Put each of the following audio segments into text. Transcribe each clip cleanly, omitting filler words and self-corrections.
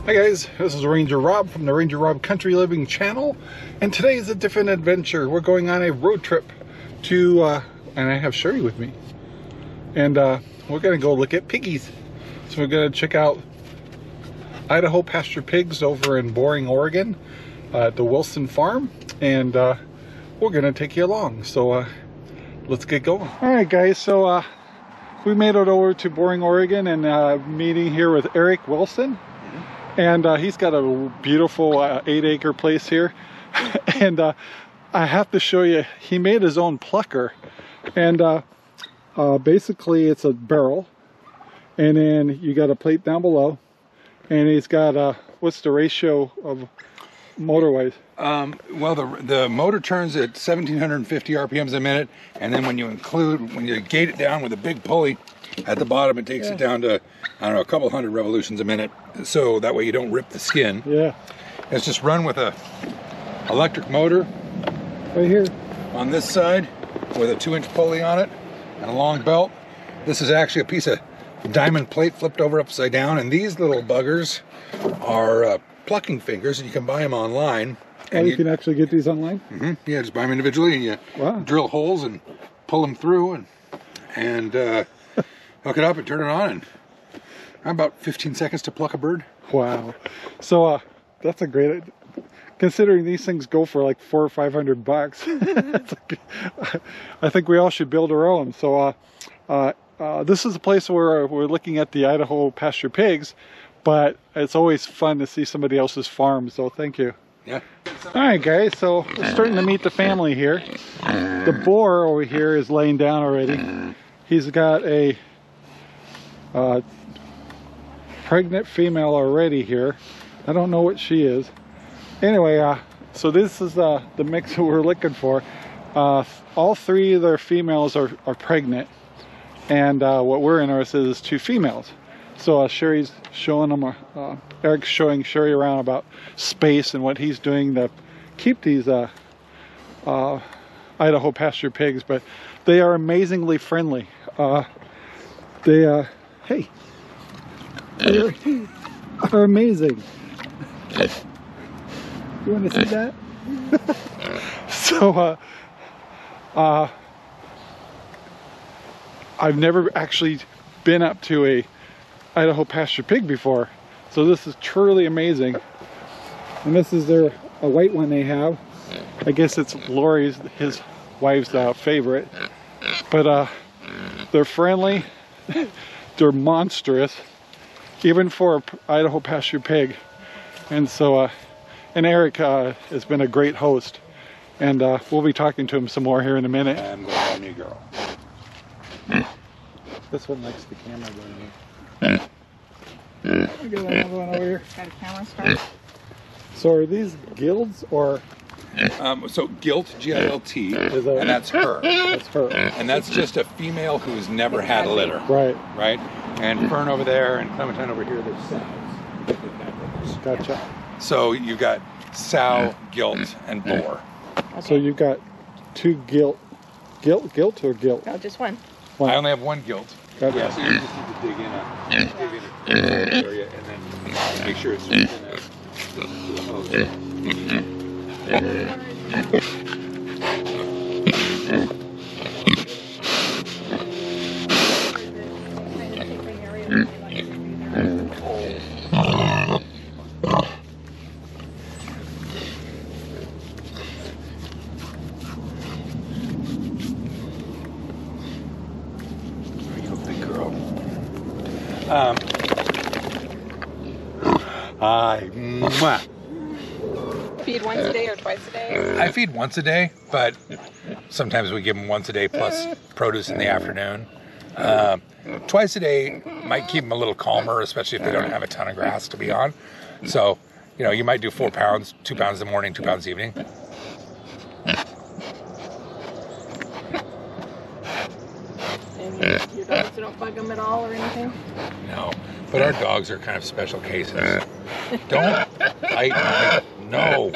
Hi guys, this is Ranger Rob from the Ranger Rob Country Living channel, and today is a different adventure. We're going on a road trip to, and I have Sherry with me, and we're going to go look at piggies. So we're going to check out Idaho Pasture Pigs over in Boring, Oregon, at the Wilson Farm, and we're going to take you along. So let's get going. All right guys, so we made it over to Boring, Oregon, and meeting here with Eric Wilson. And he's got a beautiful 8-acre place here. And I have to show you, he made his own plucker. And basically it's a barrel. And then you got a plate down below. And he's got, what's the ratio of motor-wise? Well, the motor turns at 1,750 RPMs a minute. And then when you gate it down with a big pulley at the bottom, it takes it down to, I don't know, a couple hundred revolutions a minute. So that way you don't rip the skin. Yeah. It's just run with a electric motor. Right here. On this side with a 2-inch pulley on it and a long belt. This is actually a piece of diamond plate flipped over upside down. And these little buggers are plucking fingers, and you can buy them online. And you can actually get these online? Mm-hmm. Yeah, just buy them individually, and you drill holes and pull them through and hook it up and turn it on, and about 15 seconds to pluck a bird. Wow. So that's a great, considering these things go for like $400 or $500. I think we all should build our own. So this is a place where we're looking at the Idaho Pasture Pigs, but it's always fun to see somebody else's farm, so thank you. Yeah. All right guys, so we're starting to meet the family here. The boar over here is laying down already. He's got a pregnant female already here. I don't know what she is. Anyway, so this is the mix that we're looking for. All three of their females are pregnant, and what we're interested in is 2 females. So Sherry's showing them, Eric's showing Sherry around about space and what he's doing to keep these Idaho Pasture Pigs, but they are amazingly friendly. They are amazing. You want to see that? So I've never actually been up to a Idaho Pasture Pig before, so this is truly amazing. And this is a white one they have. I guess it's Lori's, his wife's favorite. But they're friendly, they're monstrous, even for an Idaho Pasture Pig. And so, and Eric has been a great host, and we'll be talking to him some more here in a minute. I'm going to find a girl. This one likes the camera going here. I got another one over here. Got a camera start. So are these gilds or? So gilt, G-I-L-T, and that's her. That's her. And that's just a female who's never had a litter. Right. Right? And Fern over there and Clementine over here, they're sows. Gotcha. So you've got sow, gilt, and boar. Okay. So you've got 2 gilt or gilt? No, just one. I only have 1 gilt. Gotcha. Yeah, so you just need to dig in a area and then make sure it's within a hose. Feed once a day or twice a day? I feed once a day, but sometimes we give them once a day plus produce in the afternoon. Twice a day might keep them a little calmer, especially if they don't have a ton of grass to be on. So, you know, you might do 4 pounds, 2 pounds in the morning, 2 pounds in the evening. And your dogs don't bug them at all or anything? No, but our dogs are kind of special cases. Don't bite my... No.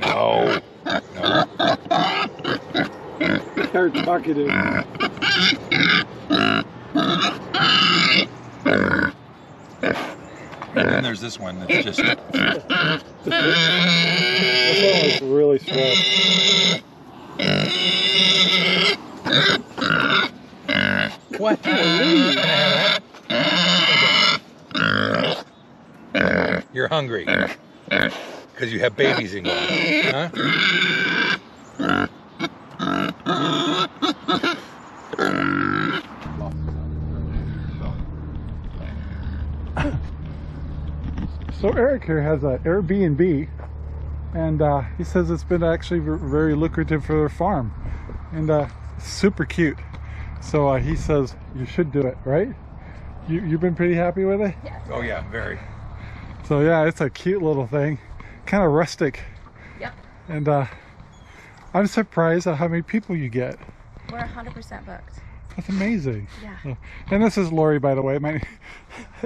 No. No. They're talkative. And then there's this one that's just. This one was really stressed. What? You're hungry because you have babies in you, huh? So Eric here has an Airbnb, and he says it's been actually very lucrative for their farm, and super cute. So he says you should do it, right? You've been pretty happy with it? Yes. Oh yeah, very. So yeah, it's a cute little thing, kind of rustic. Yep. And I'm surprised at how many people you get. We're 100% booked. That's amazing. Yeah. And this is Lori, by the way.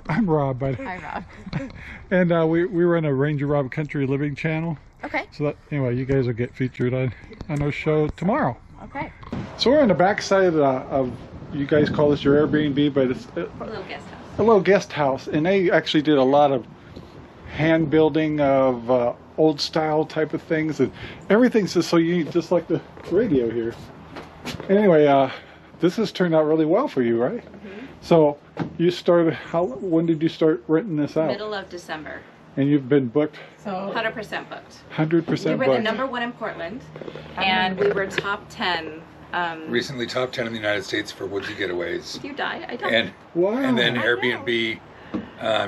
I'm Rob, Hi, Rob. and we run a Ranger Rob Country Living channel. Okay. So that, anyway, you guys will get featured on our show tomorrow. Okay. So we're on the back side of, you guys call this your Airbnb, but it's A little guest house. a little guest house, and they actually did a lot of hand building of old style type of things, and everything's just so unique, just like the radio here. Anyway, this has turned out really well for you, right? Mm-hmm. So you started, when did you start renting this out? Middle of December. And you've been booked? So 100% booked. 100% We were booked. the #1 in Portland, and we were top 10. Recently top 10 in the United States for woodsy getaways. Did you die? I don't. And Wow. and then I know. Airbnb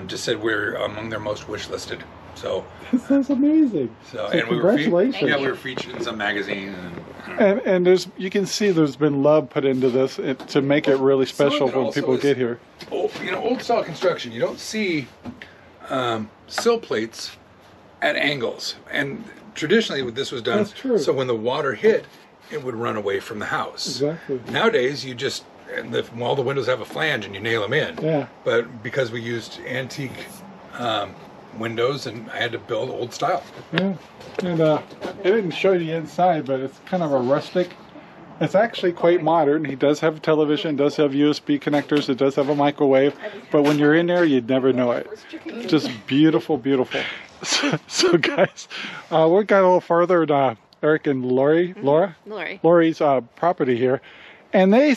just said we're among their most wish listed. So That's amazing. so So and we were congratulations. yeah, we were featured in some magazine and And there's, you can see there's been love put into this to make it really special Some of it when also people is- get here. old style construction. You don't see sill plates at angles, and traditionally this was done That's true. so when the water hit, it would run away from the house. Exactly. Nowadays, you just all the windows have a flange and you nail them in. Yeah. But because we used antique windows, and I had to build old style. Yeah. And it didn't show you inside, but it's kind of a rustic. It's actually quite modern. He does have a television, does have USB connectors, it does have a microwave, but when you're in there, you'd never know it. Just beautiful, beautiful. So guys, we got a little further to Eric and Lori's property here, and they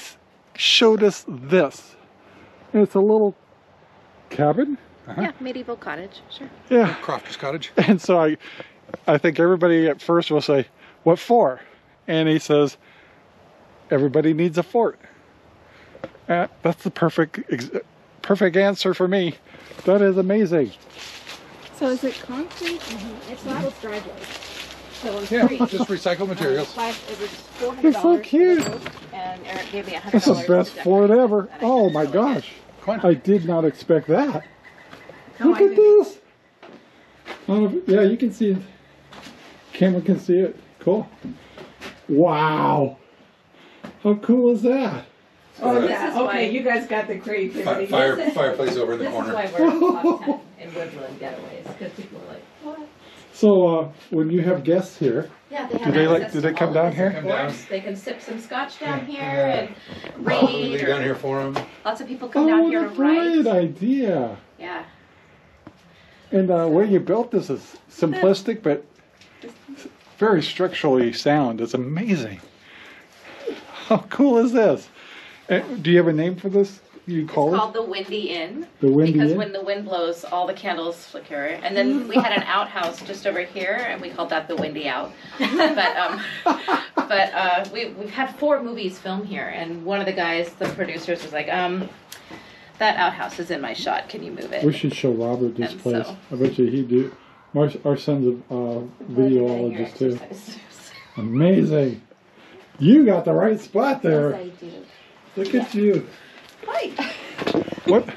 showed us this. It's a little cabin. Yeah, medieval cottage. Sure. Yeah. Crofter's Cottage. And so I think everybody at first will say, "What for?" And he says, "Everybody needs a fort." That's the perfect answer for me. That is amazing. So is it concrete? It's not. It's driveway. So it's Yeah, free. just recycled materials. It was $400. They're so cute. And Eric gave me $100. That's the best fort ever. Oh my gosh. Come on. I did not expect that. No, Look I at didn't. this. Yeah, you can see it. Camera can see it. Cool. Wow. How cool is that? Oh, This yeah, is okay, why- you guys got the creativity. Fireplace over in the This is corner. why we're top 10 in woodland getaways, because people are like, what? So when you have guests here, Yeah, they do have they access do to they come all down of this, here? of Come down. course. They can sip some scotch down here Yeah. and Leave read. down Or here for them. lots of people come down Oh, here what to a great write. idea. Yeah. And where you built this is simplistic, but very structurally sound. It's amazing. How cool is this? Do you have a name for this? You call It's it? called the Windy Inn. The Windy because Inn? when the wind blows, all the candles flicker. And then we had an outhouse just over here, and we called that the Windy Out. but we've had 4 movies filmed here, and one of the guys, the producers, was like, that outhouse is in my shot. Can you move it? We should show Robert this And place. so- I bet you he'd do. Our son's a videologist too. Exercise. Amazing. You got the right spot there. Yes, I do. Look at you. Hi. What?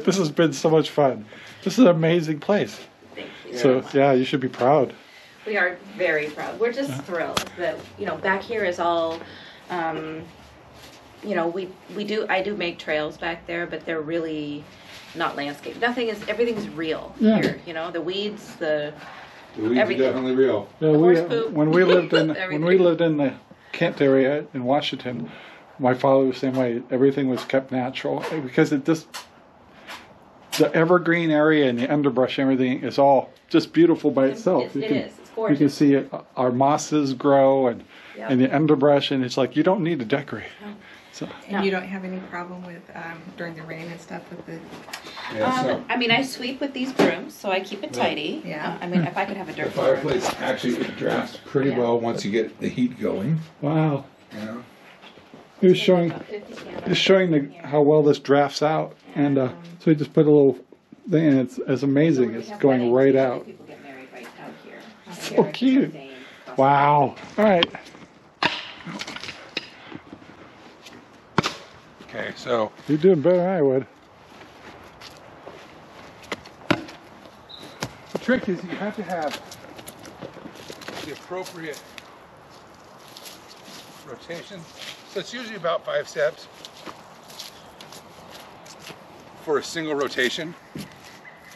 This has been so much fun. This is an amazing place. Thank you. So yeah, you should be proud. We are very proud. We're just thrilled that, back here is all, I do make trails back there, but they're really not landscape. Everything's real Yeah. here, the weeds, the The weeds are Everything. definitely real. Yeah, horse poop. when we lived in Everything. the Kent area in Washington, my father was the same way. Everything was kept natural because the evergreen area and the underbrush and everything is all just beautiful by itself. It is. It's You gorgeous. can see it, our mosses grow and the underbrush, and it's like you don't need to decorate. So. And you don't have any problem with during the rain and stuff with the. I mean, I sweep with these brooms, so I keep it tidy. Yeah. I mean, if I could have a dirt The floor. fireplace actually it drafts pretty well once you get the heat going. Wow. You know? He was showing, About 50 candles. just showing how well this drafts out, and so he just put a little thing, and it's amazing. It's going right out. People get married right out here. So cute. Wow. All right. Okay, so You're doing better than I would. the trick is you have to have the appropriate rotation. So it's usually about 5 steps for a single rotation.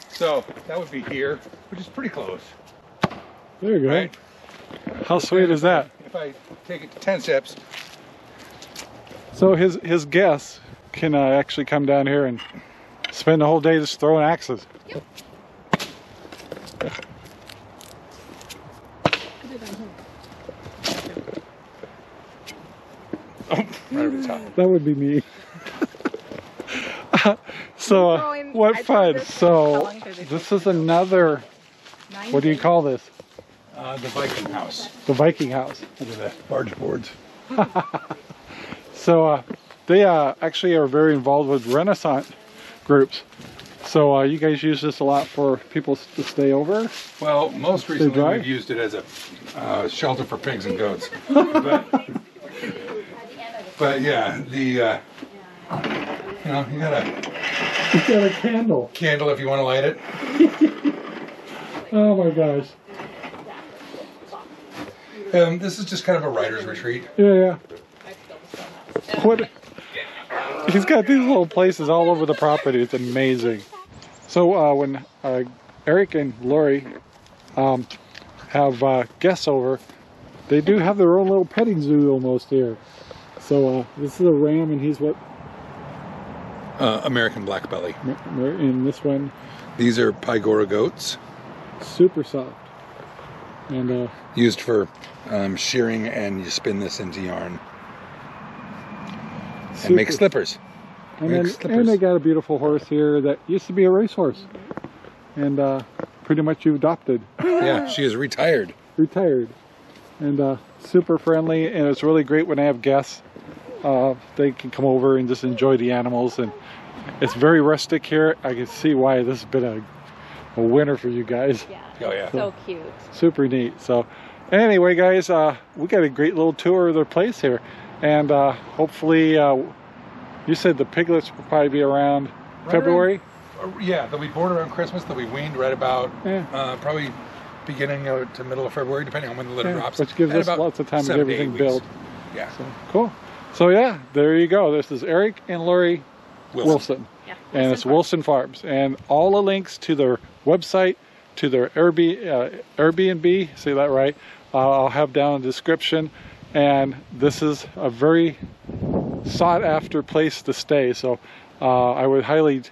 So that would be here, which is pretty close, There you go. right? How sweet is that? If I take it to 10 steps, So his guests can actually come down here and spend the whole day just throwing axes. right over the top. That would be me. So what fun! So this is another. What do you call this? The Viking House. The Viking House. Look at that, barge boards. So they actually are very involved with Renaissance groups. So you guys use this a lot for people to stay over. Well, most recently dry? we've used it as a shelter for pigs and goats. But yeah, the you know, you got a It's got a candle. candle if you want to light it. Oh my gosh. This is just kind of a writer's retreat. Yeah. What? He's got these little places all over the property. It's amazing. So when Eric and Lori have guests over, they do have their own little petting zoo almost here. So this is a ram, and he's what? American black belly. In this one, These are Pygora goats, super soft. And used for shearing, and you spin this into yarn and make super- slippers. And, Make then, slippers. and they got a beautiful horse here that used to be a racehorse, and pretty much you adopted, Yeah, she is retired. retired, and super friendly. And it's really great when I have guests. They can come over and just enjoy the animals, and it's very rustic here. I can see why this has been a winner for you guys. Yeah. Oh yeah. So cute. Super neat. So anyway, guys, we got a great little tour of their place here, and hopefully you said the piglets will probably be around February. Yeah, they'll be born around Christmas. They'll be weaned right about Yeah. probably beginning to middle of February, depending on when the litter Yeah, drops. which gives And us about lots of time to get 7 to 8 everything weeks. built. Yeah. So, cool. So yeah, there you go. This is Eric and Lori Wilson. Yeah. And it's Wilson Farms. And all the links to their website, to their Airbnb, say that right, I'll have down in the description. And this is a very sought after place to stay. So I would highly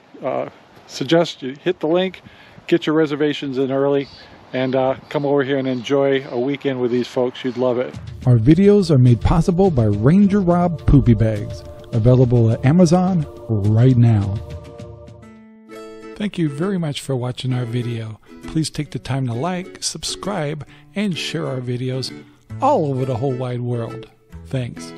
suggest you hit the link, get your reservations in early, and come over here and enjoy a weekend with these folks. You'd love it. Our videos are made possible by Ranger Rob Poopy Bags, available at Amazon right now. Thank you very much for watching our video. Please take the time to like, subscribe, and share our videos all over the whole wide world. Thanks.